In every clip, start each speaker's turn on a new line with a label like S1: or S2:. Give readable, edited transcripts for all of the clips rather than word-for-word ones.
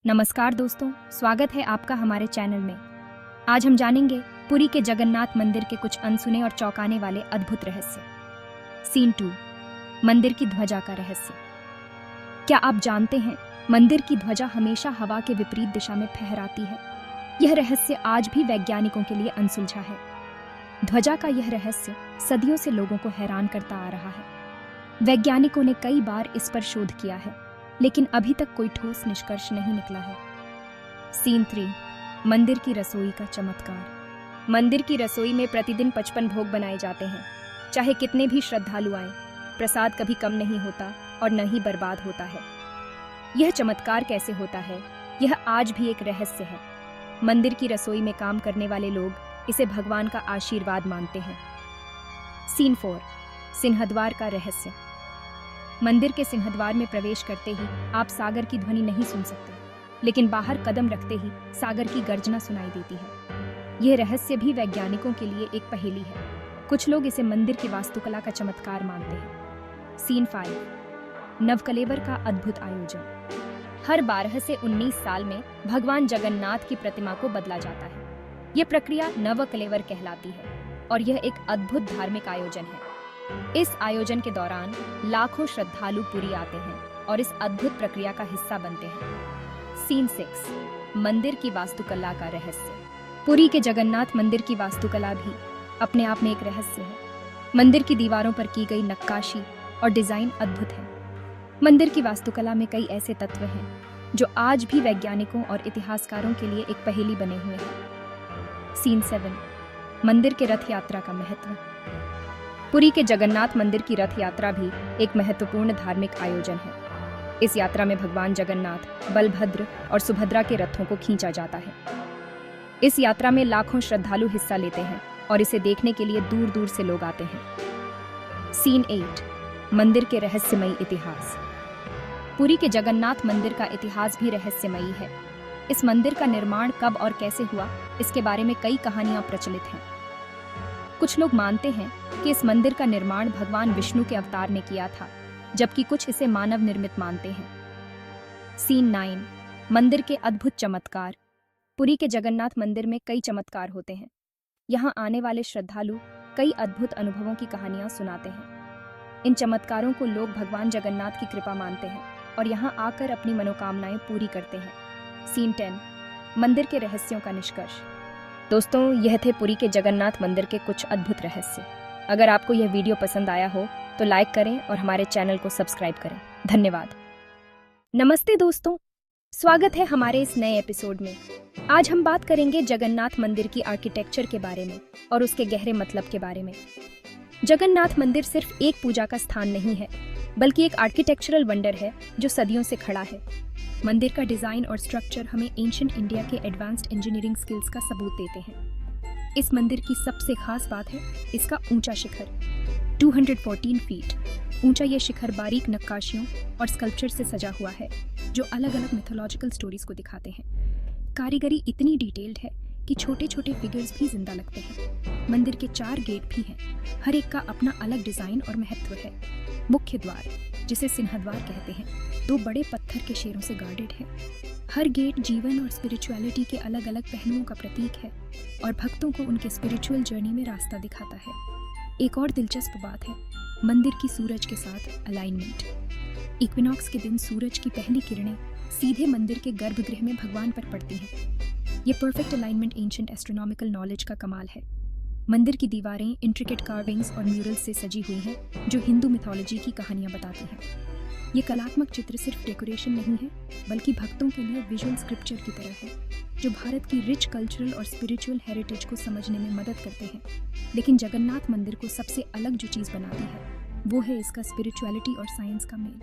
S1: नमस्कार दोस्तों, स्वागत है आपका हमारे चैनल में। आज हम जानेंगे पुरी के जगन्नाथ मंदिर के कुछ अनसुने और चौंकाने वाले अद्भुत रहस्य। सीन 2, मंदिर की ध्वजा का रहस्य। क्या आप जानते हैं, मंदिर की ध्वजा हमेशा हवा के विपरीत दिशा में फहराती है। यह रहस्य आज भी वैज्ञानिकों के लिए अनसुलझा है। ध्वजा का यह रहस्य सदियों से लोगों को हैरान करता आ रहा है। वैज्ञानिकों ने कई बार इस पर शोध किया है, लेकिन अभी तक कोई ठोस निष्कर्ष नहीं निकला है। सीन 3, मंदिर की रसोई का चमत्कार। मंदिर की रसोई में प्रतिदिन 55 भोग बनाए जाते हैं। चाहे कितने भी श्रद्धालु आएं, प्रसाद कभी कम नहीं होता और न ही बर्बाद होता है। यह चमत्कार कैसे होता है, यह आज भी एक रहस्य है। मंदिर की रसोई में काम करने वाले लोग इसे भगवान का आशीर्वाद मानते हैं। सीन 4, सिंहद्वार का रहस्य। मंदिर के सिंहद्वार में प्रवेश करते ही आप सागर की ध्वनि नहीं सुन सकते, लेकिन बाहर कदम रखते ही सागर की गर्जना सुनाई देती है। यह रहस्य भी वैज्ञानिकों के लिए एक पहेली है। कुछ लोग इसे मंदिर की वास्तुकला का चमत्कार मानते हैं। सीन 5, नवकलेवर का अद्भुत आयोजन। हर 12 से 19 साल में भगवान जगन्नाथ की प्रतिमा को बदला जाता है। यह प्रक्रिया नवकलेवर कहलाती है और यह एक अद्भुत धार्मिक आयोजन है। इस आयोजन के दौरान लाखों श्रद्धालु पुरी आते हैं और इस अद्भुत प्रक्रिया का हिस्सा बनते हैं। सीन 6, मंदिर की वास्तुकला का रहस्य। पुरी के जगन्नाथ मंदिर की वास्तुकला भी अपने आप में एक रहस्य है। मंदिर की दीवारों पर की गई नक्काशी और डिजाइन अद्भुत है। मंदिर की वास्तुकला में कई ऐसे तत्व हैं जो आज भी वैज्ञानिकों और इतिहासकारों के लिए एक पहेली बने हुए हैं। सीन 7, मंदिर के रथ यात्रा का महत्व। पुरी के जगन्नाथ मंदिर की रथ यात्रा भी एक महत्वपूर्ण धार्मिक आयोजन है। इस यात्रा में भगवान जगन्नाथ, बलभद्र और सुभद्रा के रथों को खींचा जाता है। इस यात्रा में लाखों श्रद्धालु हिस्सा लेते हैं और इसे देखने के लिए दूर दूर से लोग आते हैं। सीन 8, मंदिर के रहस्यमयी इतिहास। पुरी के जगन्नाथ मंदिर का इतिहास भी रहस्यमयी है। इस मंदिर का निर्माण कब और कैसे हुआ, इसके बारे में कई कहानियां प्रचलित हैं। कुछ लोग मानते हैं कि इस मंदिर का निर्माण भगवान विष्णु के अवतार ने किया था, जबकि कुछ इसे मानव निर्मित मानते हैं। सीन 9, मंदिर के अद्भुत चमत्कार। पुरी के जगन्नाथ मंदिर में कई चमत्कार होते हैं। यहाँ आने वाले श्रद्धालु कई अद्भुत अनुभवों की कहानियां सुनाते हैं। इन चमत्कारों को लोग भगवान जगन्नाथ की कृपा मानते हैं और यहाँ आकर अपनी मनोकामनाएं पूरी करते हैं। सीन 10, मंदिर के रहस्यों का निष्कर्ष। दोस्तों, यह थे पुरी के जगन्नाथ मंदिर के कुछ अद्भुत रहस्य। अगर आपको यह वीडियो पसंद आया हो तो लाइक करें और हमारे चैनल को सब्सक्राइब करें। धन्यवाद। नमस्ते दोस्तों, स्वागत है हमारे इस नए एपिसोड में। आज हम बात करेंगे जगन्नाथ मंदिर की आर्किटेक्चर के बारे में और उसके गहरे मतलब के बारे में। जगन्नाथ मंदिर सिर्फ एक पूजा का स्थान नहीं है, बल्कि एक आर्किटेक्चरल वंडर है जो सदियों से खड़ा है। मंदिर का डिजाइन और स्ट्रक्चर हमें एंशिएंट इंडिया के एडवांस्ड इंजीनियरिंग स्किल्स का सबूत देते हैं। इस मंदिर की सबसे खास बात है इसका ऊंचा शिखर। 214 फीट ऊंचा ये शिखर बारीक नक्काशियों और स्कल्पचर से सजा हुआ है, जो अलग अलग मिथोलॉजिकल स्टोरीज को दिखाते हैं। कारीगरी इतनी डिटेल्ड है कि छोटे छोटे फिगर्स भी जिंदा लगते हैं। मंदिर के 4 गेट भी हैं, हर एक का अपना अलग डिजाइन और महत्व है। मुख्य द्वार, जिसे सिंहद्वार कहते हैं, 2 बड़े पत्थर के शेरों से गार्डेड है। हर गेट जीवन और स्पिरिचुअलिटी के अलग अलग पहलुओं का प्रतीक है और भक्तों को उनके स्पिरिचुअल जर्नी में रास्ता दिखाता है। एक और दिलचस्प बात है मंदिर की सूरज के साथ अलाइनमेंट। इक्विनॉक्स के दिन सूरज की पहली किरणें सीधे मंदिर के गर्भगृह में भगवान पर पड़ती हैं। ये perfect alignment ancient astronomical knowledge का कमाल है। मंदिर की दीवारें इंट्रिकेट कार्विंग्स और म्यूरल्स से सजी हुई हैं, जो हिंदू मिथोलॉजी की कहानियां बताती हैं। ये कलात्मक चित्र सिर्फ डेकोरेशन नहीं है, बल्कि भक्तों के लिए विजुअल स्क्रिप्चर की तरह है, जो भारत की रिच कल्चरल और स्पिरिचुअल हेरिटेज को समझने में मदद करते हैं। लेकिन जगन्नाथ मंदिर को सबसे अलग जो चीज़ बनाती है, वो है इसका स्पिरिचुअलिटी और साइंस का मेल।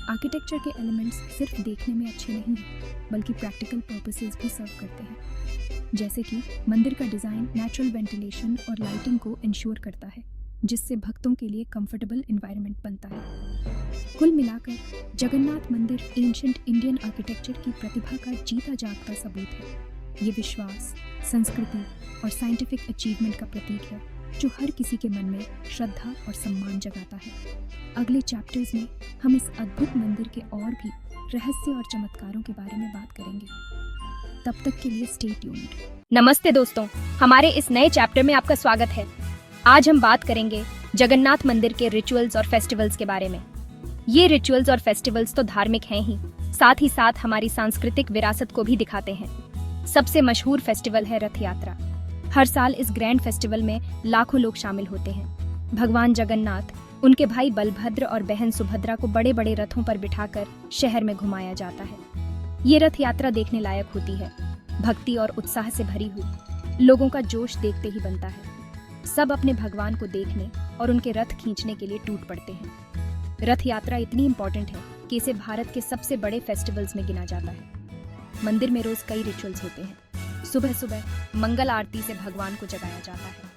S1: आर्किटेक्चर के एलिमेंट्स सिर्फ देखने में अच्छे नहीं हैं, बल्कि प्रैक्टिकल पर्पसेस भी सर्व करते हैं। जैसे कि मंदिर का डिज़ाइन नेचुरल वेंटिलेशन और लाइटिंग को इंश्योर करता है, जिससे भक्तों के लिए कंफर्टेबल एनवायरनमेंट बनता है। कुल मिलाकर जगन्नाथ मंदिर एंशिएंट इंडियन आर्किटेक्चर की प्रतिभा का जीता जागता सबूत है। ये विश्वास, संस्कृति और साइंटिफिक अचीवमेंट का प्रतीक है, जो हर किसी के मन में श्रद्धा और सम्मान जगाता है। अगले चैप्टर्स में हम इस अद्भुत मंदिर के और भी रहस्य और चमत्कारों के बारे में बात करेंगे। तब तक के लिए स्टे ट्यून्ड। नमस्ते दोस्तों, हमारे इस नए चैप्टर में आपका स्वागत है। आज हम बात करेंगे जगन्नाथ मंदिर के रिचुअल्स और फेस्टिवल्स के बारे में। ये रिचुअल्स और फेस्टिवल्स तो धार्मिक हैं ही साथ हमारी सांस्कृतिक विरासत को भी दिखाते हैं। सबसे मशहूर फेस्टिवल है रथ यात्रा। हर साल इस ग्रैंड फेस्टिवल में लाखों लोग शामिल होते हैं। भगवान जगन्नाथ, उनके भाई बलभद्र और बहन सुभद्रा को बड़े बड़े रथों पर बिठाकर शहर में घुमाया जाता है। ये रथ यात्रा देखने लायक होती है। भक्ति और उत्साह से भरी हुई, लोगों का जोश देखते ही बनता है। सब अपने भगवान को देखने और उनके रथ खींचने के लिए टूट पड़ते हैं। रथ यात्रा इतनी इम्पोर्टेंट है कि इसे भारत के सबसे बड़े फेस्टिवल्स में गिना जाता है। मंदिर में रोज कई रिचुअल्स होते हैं। सुबह सुबह मंगल आरती से भगवान को जगाया जाता है।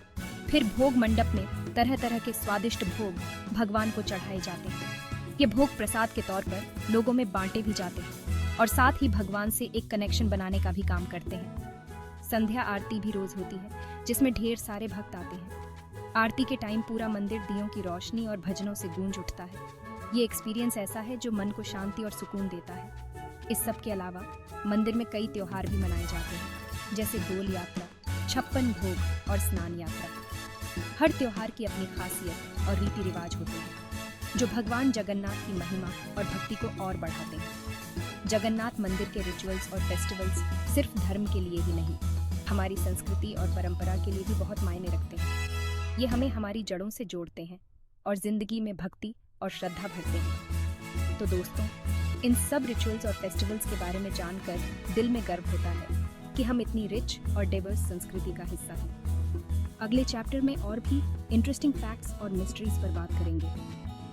S1: फिर भोग मंडप में तरह तरह के स्वादिष्ट भोग भगवान को चढ़ाए जाते हैं। ये भोग प्रसाद के तौर पर लोगों में बांटे भी जाते हैं और साथ ही भगवान से एक कनेक्शन बनाने का भी काम करते हैं। संध्या आरती भी रोज होती है, जिसमें ढेर सारे भक्त आते हैं। आरती के टाइम पूरा मंदिर दियों की रोशनी और भजनों से गूंज उठता है। ये एक्सपीरियंस ऐसा है जो मन को शांति और सुकून देता है। इस सब के अलावा मंदिर में कई त्योहार भी मनाए जाते हैं, जैसे डोल यात्रा, 56 भोग और स्नान यात्रा। हर त्योहार की अपनी खासियत और रीति रिवाज होते हैं, जो भगवान जगन्नाथ की महिमा और भक्ति को और बढ़ाते हैं। जगन्नाथ मंदिर के रिचुअल्स और फेस्टिवल्स सिर्फ धर्म के लिए ही नहीं, हमारी संस्कृति और परंपरा के लिए भी बहुत मायने रखते हैं। ये हमें हमारी जड़ों से जोड़ते हैं और जिंदगी में भक्ति और श्रद्धा भरते हैं। तो दोस्तों, इन सब रिचुअल्स और फेस्टिवल्स के बारे में जानकर दिल में गर्व होता है कि हम इतनी रिच और डाइवर्स संस्कृति का हिस्सा हैं। अगले चैप्टर में और भी इंटरेस्टिंग फैक्ट्स और मिस्ट्रीज पर बात करेंगे।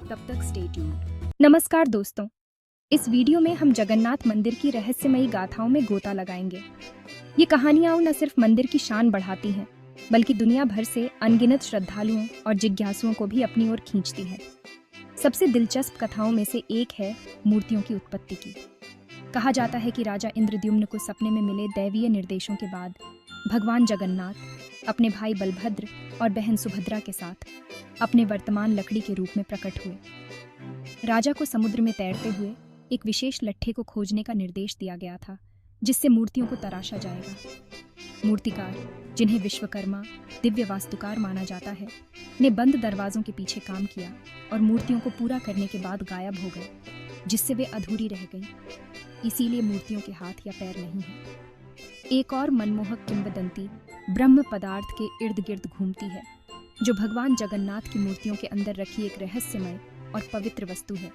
S1: तब तक स्टे ट्यून्ड। नमस्कार दोस्तों, इस वीडियो में हम जगन्नाथ मंदिर की रहस्यमयी गाथाओं में गोता लगाएंगे। ये कहानियां न सिर्फ मंदिर की शान बढ़ाती हैं, बल्कि दुनिया भर से अनगिनत श्रद्धालुओं और जिज्ञासुओं को भी अपनी ओर खींचती हैं। सबसे दिलचस्प कथाओं में से एक है मूर्तियों की उत्पत्ति की। कहा जाता है कि राजा इंद्रद्युम्न को सपने में मिले दैवीय निर्देशों के बाद भगवान जगन्नाथ अपने भाई बलभद्र और बहन सुभद्रा के साथ अपने वर्तमान लकड़ी के रूप में प्रकट हुए। राजा को समुद्र में तैरते हुए एक विशेष लट्ठे को खोजने का निर्देश दिया गया था, जिससे मूर्तियों को तराशा जाएगा। मूर्तिकार, जिन्हें विश्वकर्मा दिव्य वास्तुकार माना जाता है, ने बंद दरवाजों के पीछे काम किया और मूर्तियों को पूरा करने के बाद गायब हो गए, जिससे वे अधूरी रह गईं। इसीलिए मूर्तियों के हाथ या पैर नहीं हैं। एक और मनमोहक किंवदंती ब्रह्म पदार्थ के इर्द गिर्द घूमती है, जो भगवान जगन्नाथ की मूर्तियों के अंदर रखी एक रहस्यमय और पवित्र वस्तु है।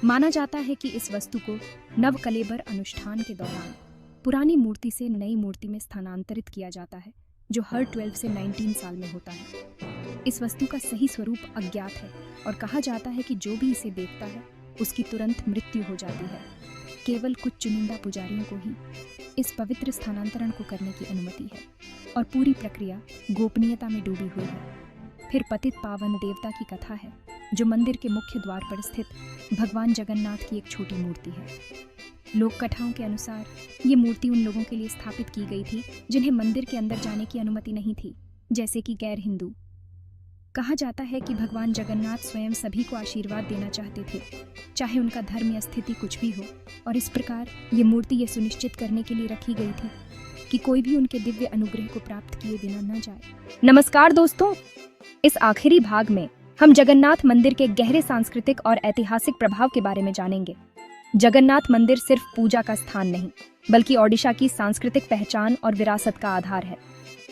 S1: माना जाता है कि इस वस्तु को नवकलेबर अनुष्ठान के दौरान पुरानी मूर्ति से नई मूर्ति में स्थानांतरित किया जाता है, जो हर 12 से 19 साल में होता है। इस वस्तु का सही स्वरूप अज्ञात है और कहा जाता है कि जो भी इसे देखता है उसकी तुरंत मृत्यु हो जाती है। केवल कुछ चुनिंदा पुजारियों को ही इस पवित्र स्थानांतरण को करने की अनुमति है और पूरी प्रक्रिया गोपनीयता में डूबी हुई है। फिर पतित पावन देवता की कथा है, जो मंदिर के मुख्य द्वार पर स्थित भगवान जगन्नाथ की एक छोटी मूर्ति है। लोक कथाओं के अनुसार ये मूर्ति उन लोगों के लिए स्थापित की गई थी जिन्हें मंदिर के अंदर जाने की अनुमति नहीं थी, जैसे कि गैर हिंदू। कहा जाता है कि भगवान जगन्नाथ स्वयं सभी को आशीर्वाद देना चाहते थे, चाहे उनका धर्म या स्थिति कुछ भी हो, और इस प्रकार ये मूर्ति ये सुनिश्चित करने के लिए रखी गई थी कि कोई भी उनके दिव्य अनुग्रह को प्राप्त किए बिना न जाए। नमस्कार दोस्तों, इस आखिरी भाग में हम जगन्नाथ मंदिर के गहरे सांस्कृतिक और ऐतिहासिक प्रभाव के बारे में जानेंगे। जगन्नाथ मंदिर सिर्फ पूजा का स्थान नहीं, बल्कि ओडिशा की सांस्कृतिक पहचान और विरासत का आधार है।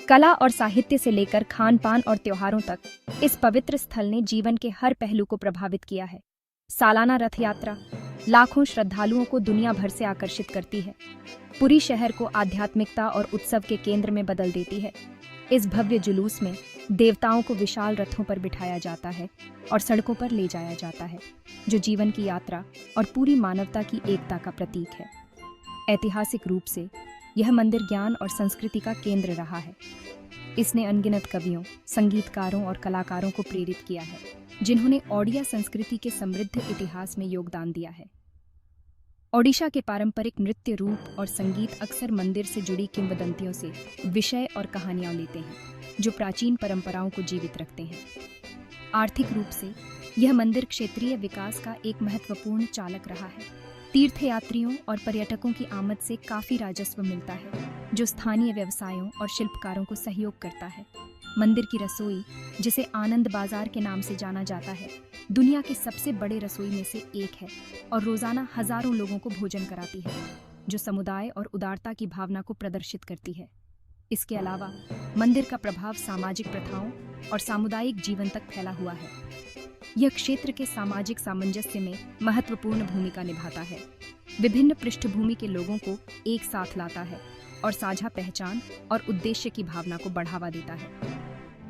S1: कला और साहित्य से लेकर खान पान और त्योहारों तक इस पवित्र स्थल ने जीवन के हर पहलू को प्रभावित किया है। सालाना रथ यात्रा लाखों श्रद्धालुओं को दुनिया भर से आकर्षित करती है, पूरी शहर को आध्यात्मिकता और उत्सव के केंद्र में बदल देती है। इस भव्य जुलूस में देवताओं को विशाल रथों पर बिठाया जाता है और सड़कों पर ले जाया जाता है, जो जीवन की यात्रा और पूरी मानवता की एकता का प्रतीक है। ऐतिहासिक रूप से यह मंदिर ज्ञान और संस्कृति का केंद्र रहा है। इसने अनगिनत कवियों, संगीतकारों और कलाकारों को प्रेरित किया है, जिन्होंने ओडिया संस्कृति के समृद्ध इतिहास में योगदान दिया है। ओडिशा के पारंपरिक नृत्य रूप और संगीत अक्सर मंदिर से जुड़ी किंवदंतियों से विषय और कहानियां लेते हैं, जो प्राचीन परंपराओं को जीवित रखते हैं। आर्थिक रूप से यह मंदिर क्षेत्रीय विकास का एक महत्वपूर्ण चालक रहा है। तीर्थयात्रियों और पर्यटकों की आमद से काफी राजस्व मिलता है, जो स्थानीय व्यवसायों और शिल्पकारों को सहयोग करता है। मंदिर की रसोई, जिसे आनंद बाजार के नाम से जाना जाता है, दुनिया के सबसे बड़े रसोई में से एक है और रोजाना हजारों लोगों को भोजन कराती है, जो समुदाय और उदारता की भावना को प्रदर्शित करती है। इसके अलावा मंदिर का प्रभाव सामाजिक प्रथाओं और सामुदायिक जीवन तक फैला हुआ है। यह क्षेत्र के सामाजिक सामंजस्य में महत्वपूर्ण भूमिका निभाता है, विभिन्न पृष्ठभूमि के लोगों को एक साथ लाता है और साझा पहचान और उद्देश्य की भावना को बढ़ावा देता है।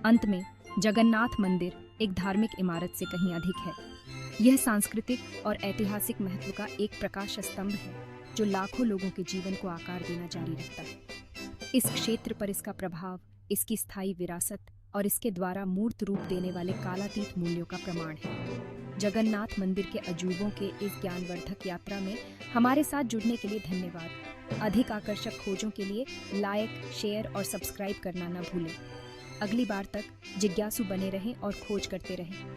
S1: अंत में, जगन्नाथ मंदिर एक धार्मिक इमारत से कहीं अधिक है। यह सांस्कृतिक और ऐतिहासिक महत्व का एक प्रकाश स्तंभ है, जो लाखों लोगों के जीवन को आकार देना जारी रखता है। इस क्षेत्र पर इसका प्रभाव, इसकी स्थायी विरासत और इसके द्वारा मूर्त रूप देने वाले कालातीत मूल्यों का प्रमाण है। जगन्नाथ मंदिर के अजूबों के इस ज्ञानवर्धक यात्रा में हमारे साथ जुड़ने के लिए धन्यवाद। अधिक आकर्षक खोजों के लिए लाइक, शेयर और सब्सक्राइब करना न भूलें। अगली बार तक जिज्ञासु बने रहें और खोज करते रहें।